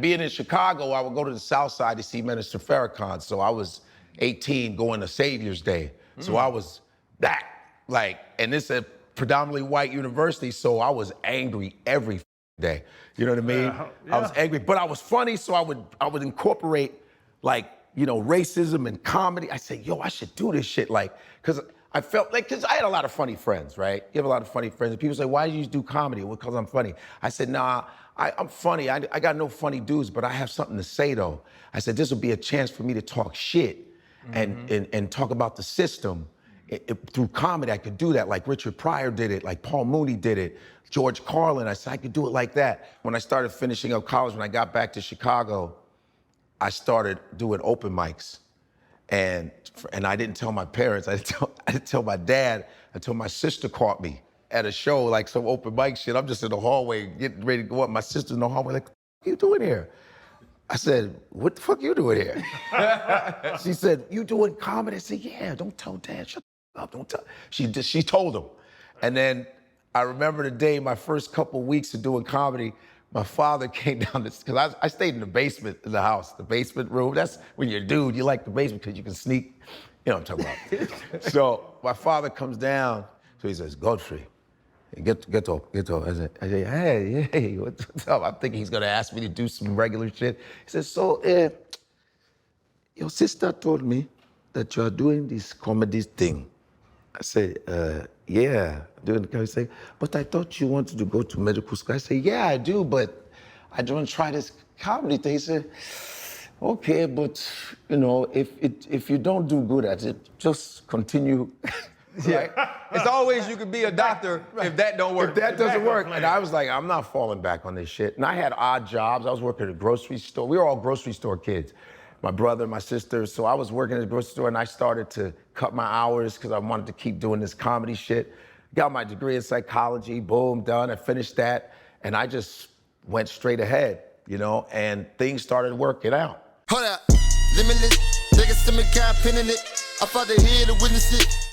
Being in Chicago, I would go to the South Side to see Minister Farrakhan. So I was 18 going to Savior's Day. So I was that, and this is a predominantly white university, so I was angry every day. You know what I mean? Yeah. I was angry, but I was funny, so I would incorporate racism and comedy. I said, yo, I should do this shit, because I felt because I had a lot of funny friends, right? You have a lot of funny friends, and people say, why do you do comedy? Well, because I'm funny. I said, nah, I'm funny. I got no funny dudes, but I have something to say, though. I said, this will be a chance for me to talk shit and talk about the system. Through comedy, I could do that, like Richard Pryor did it, like Paul Mooney did it, George Carlin. I said, I could do it like that. When I started finishing up college, when I got back to Chicago, I started doing open mics. And I didn't tell my parents, I didn't tell my dad until my sister caught me at a show, like some open mic shit. I'm just in the hallway getting ready to go up. My sister's in the hallway like, what are you doing here? I said, what the fuck you doing here? She said, you doing comedy? I said, yeah, don't tell Dad, shut up, don't tell. She told him. And then I remember the day, my first couple weeks of doing comedy, my father came down, because I stayed in the basement of the house, the basement room. That's when you're a dude, you like the basement because you can sneak. You know what I'm talking about. So my father comes down, so he says, Godfrey, get up. I say, hey, what's up? I'm thinking he's gonna ask me to do some regular shit. He says, so, your sister told me that you are doing this comedy thing. I say, yeah, doing the comedy thing. But I thought you wanted to go to medical school. I say, yeah, I do, but I don't try this comedy thing. He said, okay, but if you don't do good at it, just continue. Right? It's always you could be a doctor if that don't work. If that doesn't work. And I was like, I'm not falling back on this shit. And I had odd jobs. I was working at a grocery store. We were all grocery store kids. My brother, my sister. So I was working at a grocery store and I started to cut my hours because I wanted to keep doing this comedy shit. Got my degree in psychology, boom, done. I finished that. And I just went straight ahead, and things started working out. Hold up, limitless, niggas to me, can't pin in it. I fought to hear to witness it.